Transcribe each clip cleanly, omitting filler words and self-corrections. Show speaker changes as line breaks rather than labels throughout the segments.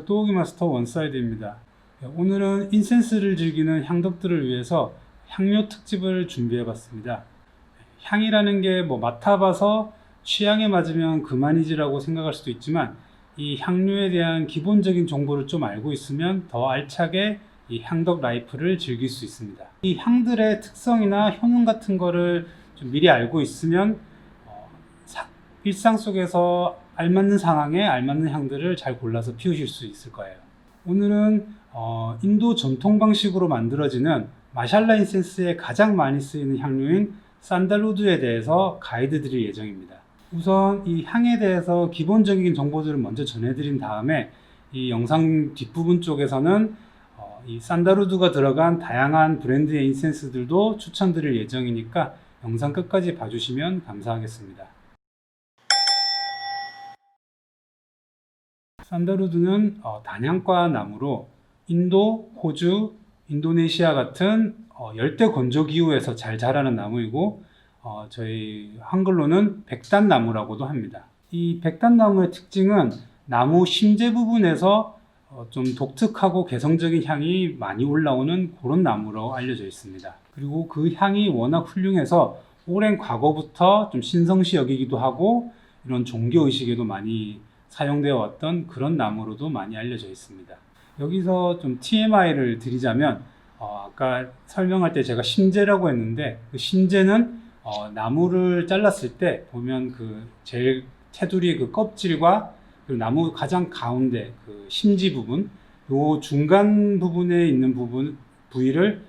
안녕하세요. 또오기 마스터 원사이드입니다. 오늘은 인센스를 즐기는 향덕들을 위해서 향료 특집을 준비해 봤습니다. 향이라는 게 맡아봐서 취향에 맞으면 그만이지라고 생각할 수도 있지만, 이 향료에 대한 기본적인 정보를 좀 알고 있으면 더 알차게 이 향덕 라이프를 즐길 수 있습니다. 이 향들의 특성이나 효능 같은 거를 좀 미리 알고 있으면 일상 속에서 알맞는 상황에 알맞는 향들을 잘 골라서 피우실 수 있을 거예요. 오늘은 인도 전통 방식으로 만들어지는 마샬라 인센스에 가장 많이 쓰이는 향료인 산달우드에 대해서 가이드 드릴 예정입니다. 우선 이 향에 대해서 기본적인 정보들을 먼저 전해드린 다음에 이 영상 뒷부분 쪽에서는 이 산달우드가 들어간 다양한 브랜드의 인센스들도 추천드릴 예정이니까 영상 끝까지 봐주시면 감사하겠습니다. 산달우드는 단향과 나무로 인도, 호주, 인도네시아 같은 열대 건조 기후에서 잘 자라는 나무이고, 저희 한글로는 백단나무라고도 합니다. 이 백단나무의 특징은 나무 심재 부분에서 좀 독특하고 개성적인 향이 많이 올라오는 그런 나무로 알려져 있습니다. 그리고 그 향이 워낙 훌륭해서 오랜 과거부터 좀 신성시 여기기도 하고, 이런 종교의식에도 많이 사용되어 왔던 그런 나무로도 많이 알려져 있습니다. 여기서 좀 TMI를 드리자면, 아까 설명할 때 제가 심재라고 했는데, 그 심재는 나무를 잘랐을 때 보면 그 제일 테두리 그 껍질과 그 나무 가장 가운데 그 심지 부분, 요 중간 부분에 있는 부위를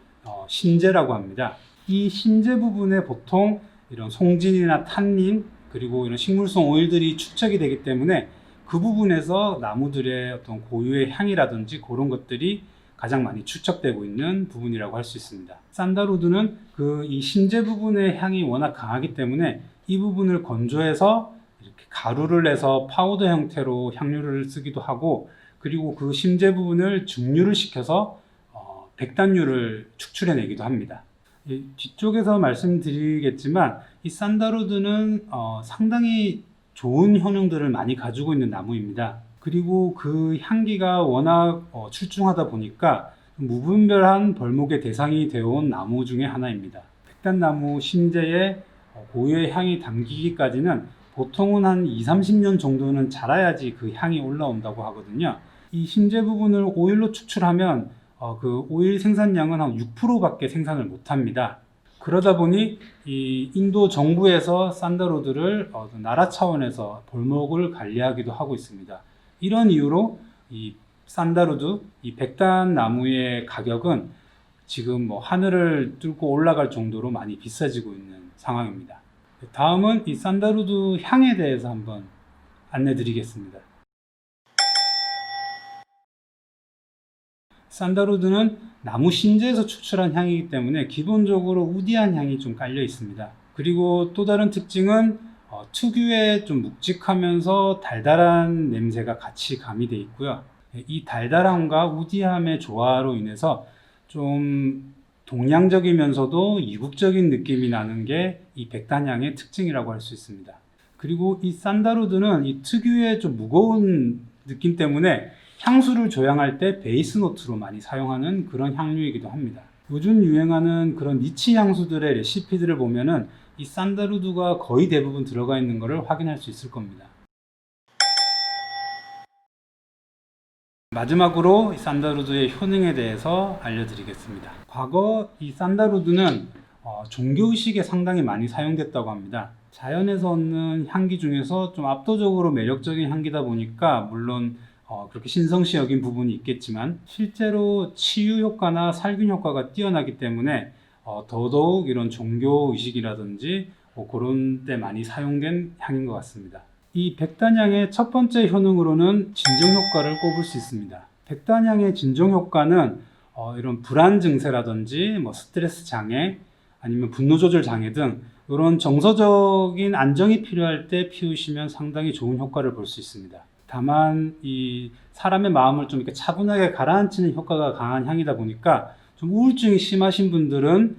심재라고 합니다. 이 심재 부분에 보통 이런 송진이나 탄닌, 그리고 이런 식물성 오일들이 축적이 되기 때문에 그 부분에서 나무들의 어떤 고유의 향이라든지 그런 것들이 가장 많이 축적되고 있는 부분이라고 할 수 있습니다. 산달우드는 이 심재 부분의 향이 워낙 강하기 때문에 이 부분을 건조해서 이렇게 가루를 내서 파우더 형태로 향료를 쓰기도 하고, 그리고 그 심재 부분을 증류를 시켜서 백단유를 축출해내기도 합니다. 뒤쪽에서 말씀드리겠지만, 이 산달우드는 상당히 좋은 효능들을 많이 가지고 있는 나무입니다. 그리고 그 향기가 워낙 출중하다 보니까 무분별한 벌목의 대상이 되어온 나무 중에 하나입니다. 백단나무 심재에 고유의 향이 담기기까지는 보통은 한 20-30년 정도는 자라야지 그 향이 올라온다고 하거든요. 이 심재 부분을 오일로 축출하면 그 오일 생산량은 한 6%밖에 생산을 못합니다. 그러다 보니 이 인도 정부에서 산달우드를 나라 차원에서 벌목을 관리하기도 하고 있습니다. 이런 이유로 이 산달우드, 이 백단 나무의 가격은 지금 하늘을 뚫고 올라갈 정도로 많이 비싸지고 있는 상황입니다. 다음은 이 산달우드 향에 대해서 한번 안내 드리겠습니다. 산달우드는 나무 심재에서 추출한 향이기 때문에 기본적으로 우디한 향이 좀 깔려 있습니다. 그리고 또 다른 특징은 특유의 좀 묵직하면서 달달한 냄새가 같이 가미되어 있고요. 이 달달함과 우디함의 조화로 인해서 좀 동양적이면서도 이국적인 느낌이 나는 게 이 백단향의 특징이라고 할 수 있습니다. 그리고 이 산달우드는 이 특유의 좀 무거운 느낌 때문에 향수를 조향할 때 베이스 노트로 많이 사용하는 그런 향료이기도 합니다. 요즘 유행하는 그런 니치 향수들의 레시피들을 보면은 이 산달우드가 거의 대부분 들어가 있는 것을 확인할 수 있을 겁니다. 마지막으로 이 산달우드의 효능에 대해서 알려드리겠습니다. 과거 이 산달우드는 종교의식에 상당히 많이 사용됐다고 합니다. 자연에서 얻는 향기 중에서 좀 압도적으로 매력적인 향기다 보니까 물론 그렇게 신성시 여긴 부분이 있겠지만, 실제로 치유 효과나 살균 효과가 뛰어나기 때문에 더더욱 이런 종교 의식이라든지 그런 데 많이 사용된 향인 것 같습니다. 이 백단향의 첫 번째 효능으로는 진정 효과를 꼽을 수 있습니다. 백단향의 진정 효과는 이런 불안 증세라든지 스트레스 장애, 아니면 분노 조절 장애 등 이런 정서적인 안정이 필요할 때 피우시면 상당히 좋은 효과를 볼 수 있습니다. 다만 이 사람의 마음을 좀 이렇게 차분하게 가라앉히는 효과가 강한 향이다 보니까 좀 우울증이 심하신 분들은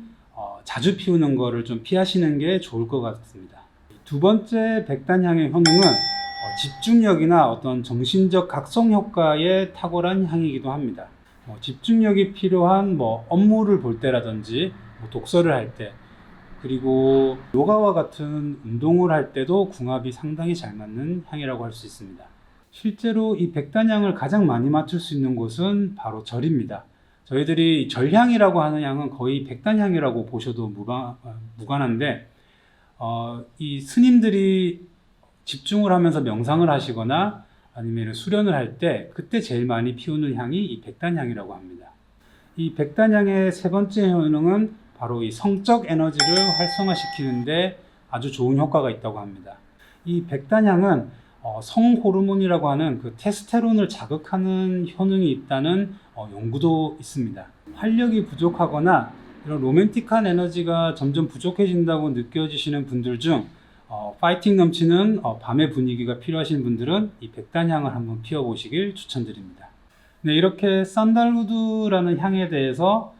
자주 피우는 거를 좀 피하시는 게 좋을 것 같습니다. 두 번째 백단향의 효능은 집중력이나 어떤 정신적 각성 효과에 탁월한 향이기도 합니다. 집중력이 필요한 업무를 볼 때라든지 독서를 할 때, 그리고 요가와 같은 운동을 할 때도 궁합이 상당히 잘 맞는 향이라고 할 수 있습니다. 실제로 이 백단향을 가장 많이 맡을 수 있는 곳은 바로 절입니다. 저희들이 절향이라고 하는 향은 거의 백단향이라고 보셔도 무관한데, 이 스님들이 집중을 하면서 명상을 하시거나 아니면 수련을 할 때 그때 제일 많이 피우는 향이 이 백단향이라고 합니다. 이 백단향의 세 번째 효능은 바로 이 성적 에너지를 활성화시키는데 아주 좋은 효과가 있다고 합니다. 이 백단향은 성호르몬이라고 하는 그 테스테론을 자극하는 효능이 있다는 연구도 있습니다. 활력이 부족하거나 이런 로맨틱한 에너지가 점점 부족해진다고 느껴지시는 분들 중 파이팅 넘치는 밤의 분위기가 필요하신 분들은 이 백단향을 한번 피워보시길 추천드립니다. 네, 이렇게 산달우드라는 향에 대해서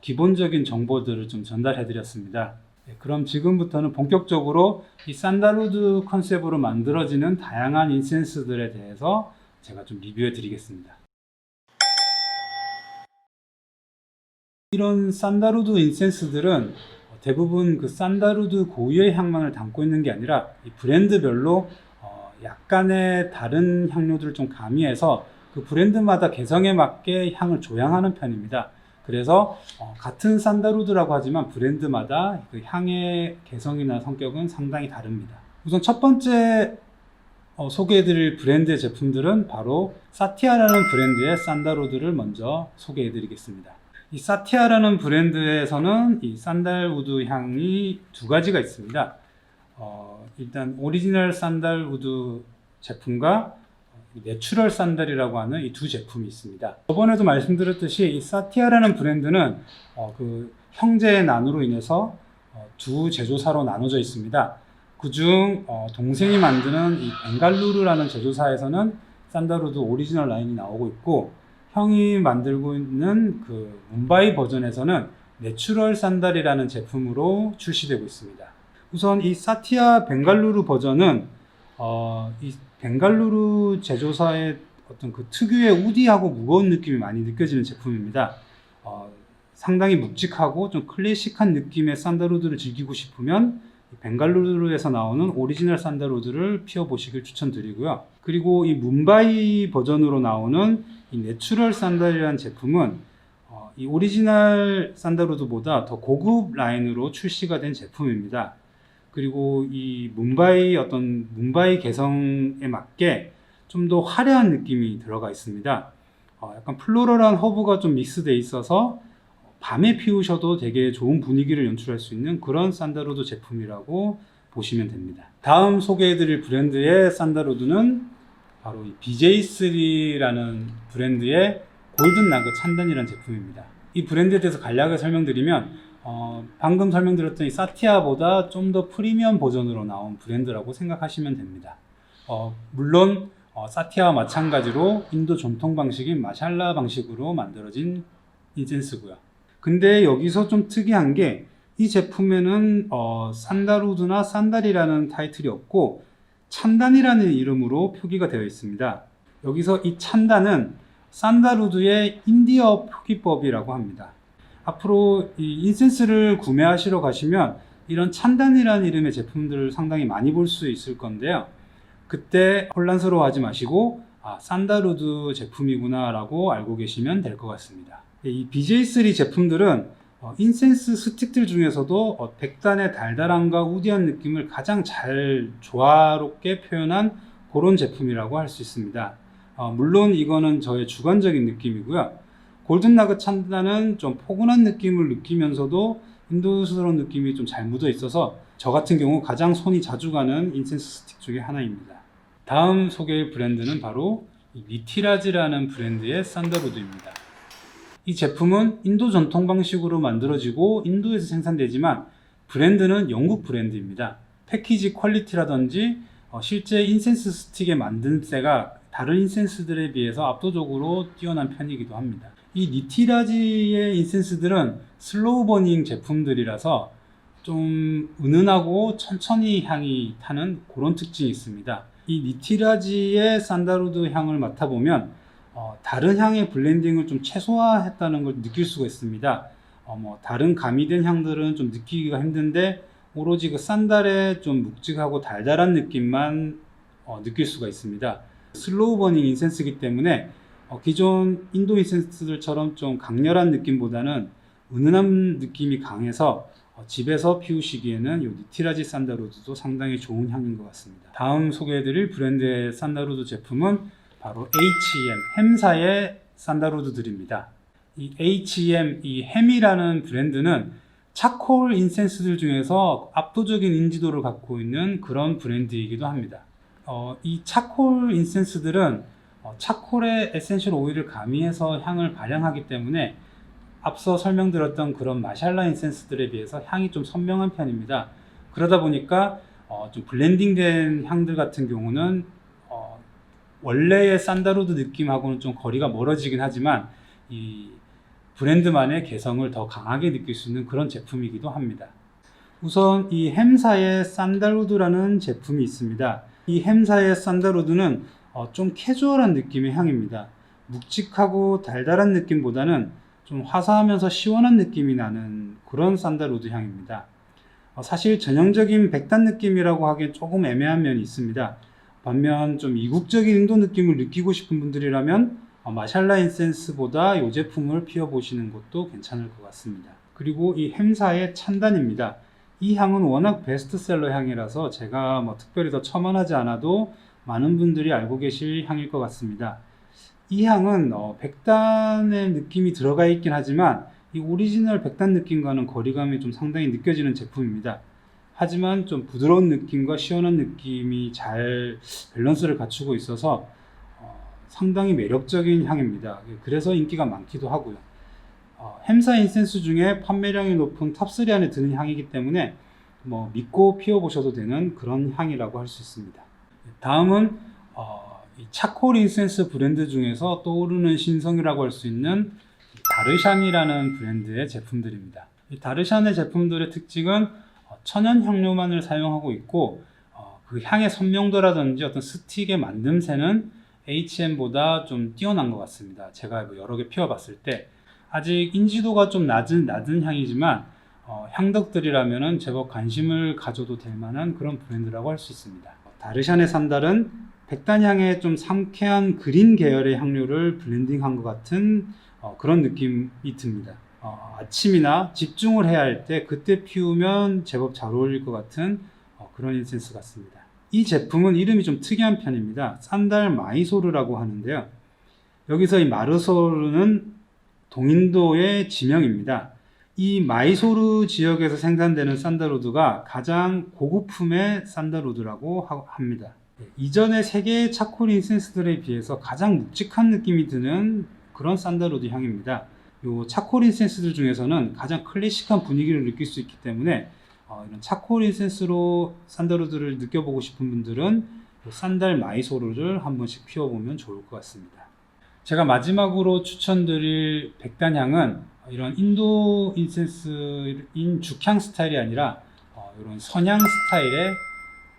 기본적인 정보들을 좀 전달해 드렸습니다. 네, 그럼 지금부터는 본격적으로 이 산달우드 컨셉으로 만들어지는 다양한 인센스들에 대해서 제가 좀 리뷰해 드리겠습니다. 이런 산달우드 인센스들은 대부분 그 산달우드 고유의 향만을 담고 있는 게 아니라 이 브랜드별로 약간의 다른 향료들을 좀 가미해서 그 브랜드마다 개성에 맞게 향을 조향하는 편입니다. 그래서 같은 산달우드라고 하지만 브랜드마다 그 향의 개성이나 성격은 상당히 다릅니다. 우선 첫 번째 소개해드릴 브랜드의 제품들은 바로 사티아라는 브랜드의 산달우드를 먼저 소개해드리겠습니다. 이 사티아라는 브랜드에서는 이 산달우드 향이 두 가지가 있습니다. 일단 오리지널 산달우드 제품과 내추럴 산달이라고 하는 이 두 제품이 있습니다. 저번에도 말씀드렸듯이 이 사티아라는 브랜드는 그 형제 난으로 인해서 두 제조사로 나눠져 있습니다. 그중 동생이 만드는 이 벵갈루르라는 제조사에서는 산달우드 오리지널 라인이 나오고 있고, 형이 만들고 있는 그 뭄바이 버전에서는 내추럴 산달이라는 제품으로 출시되고 있습니다. 우선 이 사티아 벵갈루르 버전은 이 벵갈루르 제조사의 어떤 그 특유의 우디하고 무거운 느낌이 많이 느껴지는 제품입니다. 상당히 묵직하고 좀 클래식한 느낌의 산달우드를 즐기고 싶으면 벵갈루르에서 나오는 오리지널 산달우드를 피워보시길 추천드리고요. 그리고 이 뭄바이 버전으로 나오는 이 내추럴 산달이라는 제품은 이 오리지널 산달우드보다 더 고급 라인으로 출시가 된 제품입니다. 그리고 이 뭄바이 개성에 맞게 좀 더 화려한 느낌이 들어가 있습니다. 약간 플로럴한 허브가 좀 믹스되어 있어서 밤에 피우셔도 되게 좋은 분위기를 연출할 수 있는 그런 산달우드 제품이라고 보시면 됩니다. 다음 소개해드릴 브랜드의 산달우드는 바로 이 BJ3라는 브랜드의 골든 나그 찬단이라는 제품입니다. 이 브랜드에 대해서 간략하게 설명드리면 방금 설명드렸던 이 사티아보다 좀 더 프리미엄 버전으로 나온 브랜드라고 생각하시면 됩니다. 물론 사티아와 마찬가지로 인도 전통 방식인 마샬라 방식으로 만들어진 인센스고요. 근데 여기서 좀 특이한 게 이 제품에는 산달우드나 산달이라는 타이틀이 없고 찬단이라는 이름으로 표기가 되어 있습니다. 여기서 이 찬단은 산달우드의 인디어 표기법이라고 합니다. 앞으로 이 인센스를 구매하시러 가시면 이런 찬단이라는 이름의 제품들을 상당히 많이 볼 수 있을 건데요. 그때 혼란스러워하지 마시고 산달우드 제품이구나 라고 알고 계시면 될 것 같습니다. 이 BJ3 제품들은 인센스 스틱들 중에서도 백단의 달달함과 우디한 느낌을 가장 잘 조화롭게 표현한 그런 제품이라고 할 수 있습니다. 물론 이거는 저의 주관적인 느낌이고요. 골든 나그 찬단은 좀 포근한 느낌을 느끼면서도 인도스러운 느낌이 좀 잘 묻어 있어서 저 같은 경우 가장 손이 자주 가는 인센스 스틱 중에 하나입니다. 다음 소개할 브랜드는 바로 니티라즈라는 브랜드의 산달우드입니다. 이 제품은 인도 전통 방식으로 만들어지고 인도에서 생산되지만 브랜드는 영국 브랜드입니다. 패키지 퀄리티라든지 실제 인센스 스틱의 만듦새가 다른 인센스들에 비해서 압도적으로 뛰어난 편이기도 합니다. 이 니티라지의 인센스들은 슬로우 버닝 제품들이라서 좀 은은하고 천천히 향이 타는 그런 특징이 있습니다. 이 니티라지의 산다루드 향을 맡아보면 다른 향의 블렌딩을 좀 최소화했다는 걸 느낄 수가 있습니다. 다른 가미된 향들은 좀 느끼기가 힘든데 오로지 그 산달의 좀 묵직하고 달달한 느낌만 느낄 수가 있습니다. 슬로우 버닝 인센스이기 때문에 기존 인도 인센스들처럼 좀 강렬한 느낌보다는 은은한 느낌이 강해서 집에서 피우시기에는 이 니티라지 산다루드도 상당히 좋은 향인 것 같습니다. 다음 소개해드릴 브랜드의 산다루드 제품은 바로 햄사의 산다루드들입니다. 이 이 햄이라는 브랜드는 차콜 인센스들 중에서 압도적인 인지도를 갖고 있는 그런 브랜드이기도 합니다. 이 차콜 인센스들은 차콜의 에센셜 오일을 가미해서 향을 발향하기 때문에 앞서 설명드렸던 그런 마샬라 인센스들에 비해서 향이 좀 선명한 편입니다. 그러다 보니까 좀 블렌딩된 향들 같은 경우는 원래의 산다루드 느낌하고는 좀 거리가 멀어지긴 하지만 이 브랜드만의 개성을 더 강하게 느낄 수 있는 그런 제품이기도 합니다. 우선 이 햄사의 산달우드라는 제품이 있습니다. 이 햄사의 산달우드는 좀 캐주얼한 느낌의 향입니다. 묵직하고 달달한 느낌보다는 좀 화사하면서 시원한 느낌이 나는 그런 산달우드 향입니다. 사실 전형적인 백단 느낌이라고 하기엔 조금 애매한 면이 있습니다. 반면 좀 이국적인 인도 느낌을 느끼고 싶은 분들이라면 마샬라 인센스보다 이 제품을 피워보시는 것도 괜찮을 것 같습니다. 그리고 이 햄사의 찬단입니다. 이 향은 워낙 베스트셀러 향이라서 제가 특별히 더 첨언하지 않아도 많은 분들이 알고 계실 향일 것 같습니다. 이 향은 백단의 느낌이 들어가 있긴 하지만 이 오리지널 백단 느낌과는 거리감이 좀 상당히 느껴지는 제품입니다. 하지만 좀 부드러운 느낌과 시원한 느낌이 잘 밸런스를 갖추고 있어서 상당히 매력적인 향입니다. 그래서 인기가 많기도 하고요. 햄사 인센스 중에 판매량이 높은 탑3 안에 드는 향이기 때문에 믿고 피워보셔도 되는 그런 향이라고 할 수 있습니다. 다음은 이 차콜 인센스 브랜드 중에서 떠오르는 신성이라고 할 수 있는 다르샨이라는 브랜드의 제품들입니다. 이 다르샨의 제품들의 특징은 천연 향료만을 사용하고 있고 그 향의 선명도라든지 어떤 스틱의 만듦새는 HM보다 좀 뛰어난 것 같습니다. 제가 여러 개 피워봤을 때 아직 인지도가 좀 낮은 향이지만 향덕들이라면 제법 관심을 가져도 될 만한 그런 브랜드라고 할 수 있습니다. 다르샨의 산달은 백단향의 좀 상쾌한 그린 계열의 향료를 블렌딩한 것 같은 그런 느낌이 듭니다. 아침이나 집중을 해야 할 때 그때 피우면 제법 잘 어울릴 것 같은 그런 인센스 같습니다. 이 제품은 이름이 좀 특이한 편입니다. 산달 마이소르라고 하는데요. 여기서 이 마르소르는 동인도의 지명입니다. 이 마이소르 지역에서 생산되는 산다루드가 가장 고급품의 산다루드라고 합니다. 이전의 세 개의 차콜 인센스들에 비해서 가장 묵직한 느낌이 드는 그런 산다루드 향입니다. 요 차콜 인센스들 중에서는 가장 클래식한 분위기를 느낄 수 있기 때문에 이런 차콜 인센스로 산다루드를 느껴보고 싶은 분들은 산달 마이소르를 한 번씩 피워보면 좋을 것 같습니다. 제가 마지막으로 추천드릴 백단향은 이런 인도 인센스인 죽향 스타일이 아니라 이런 선향 스타일의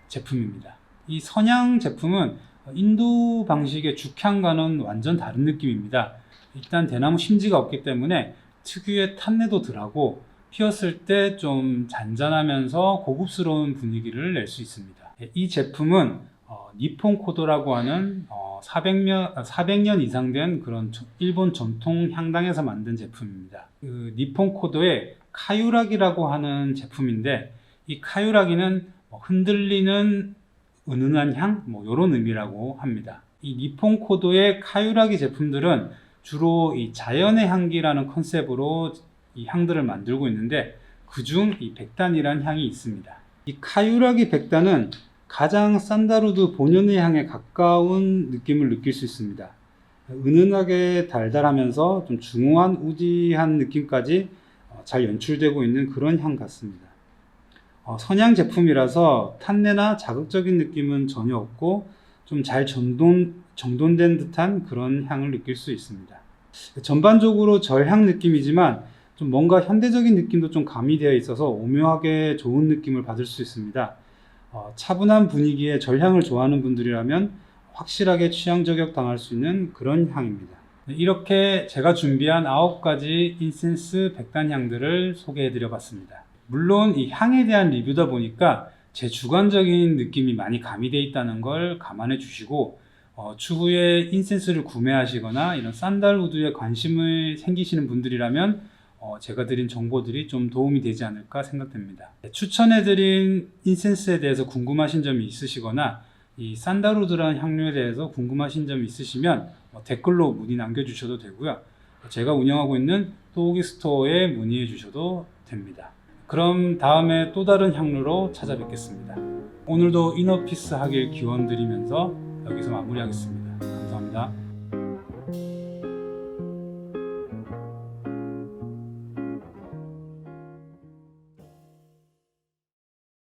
제품입니다. 이 선향 제품은 인도 방식의 죽향과는 완전 다른 느낌입니다. 일단 대나무 심지가 없기 때문에 특유의 탄내도 덜하고 피웠을 때 좀 잔잔하면서 고급스러운 분위기를 낼 수 있습니다. 이 제품은 니폰 코도라고 하는 400년 이상 된 그런 일본 전통 향당에서 만든 제품입니다. 그 니폰 코도의 카유라기라고 하는 제품인데 이 카유라기는 흔들리는 은은한 향 이런 의미라고 합니다. 이 니폰 코도의 카유라기 제품들은 주로 이 자연의 향기라는 컨셉으로 이 향들을 만들고 있는데 그중 이 백단이란 향이 있습니다. 이 카유라기 백단은 가장 산다루드 본연의 향에 가까운 느낌을 느낄 수 있습니다. 은은하게 달달하면서 좀 중후한 우디한 느낌까지 잘 연출되고 있는 그런 향 같습니다. 선향 제품이라서 탄내나 자극적인 느낌은 전혀 없고 좀 잘 정돈된 듯한 그런 향을 느낄 수 있습니다. 전반적으로 절향 느낌이지만 좀 뭔가 현대적인 느낌도 좀 가미되어 있어서 오묘하게 좋은 느낌을 받을 수 있습니다. 차분한 분위기의 절향을 좋아하는 분들이라면 확실하게 취향 저격 당할 수 있는 그런 향입니다. 이렇게 제가 준비한 9가지 인센스 백단 향들을 소개해 드려 봤습니다. 물론 이 향에 대한 리뷰다 보니까 제 주관적인 느낌이 많이 가미되어 있다는 걸 감안해 주시고 추후에 인센스를 구매하시거나 이런 산달우드에 관심을 생기시는 분들이라면 제가 드린 정보들이 좀 도움이 되지 않을까 생각됩니다. 추천해 드린 인센스에 대해서 궁금하신 점이 있으시거나 이 산달우드라는 향료에 대해서 궁금하신 점이 있으시면 댓글로 문의 남겨주셔도 되고요. 제가 운영하고 있는 또오기 스토어에 문의해 주셔도 됩니다. 그럼 다음에 또 다른 향료로 찾아뵙겠습니다. 오늘도 이너피스 하길 기원 드리면서 여기서 마무리하겠습니다. 감사합니다.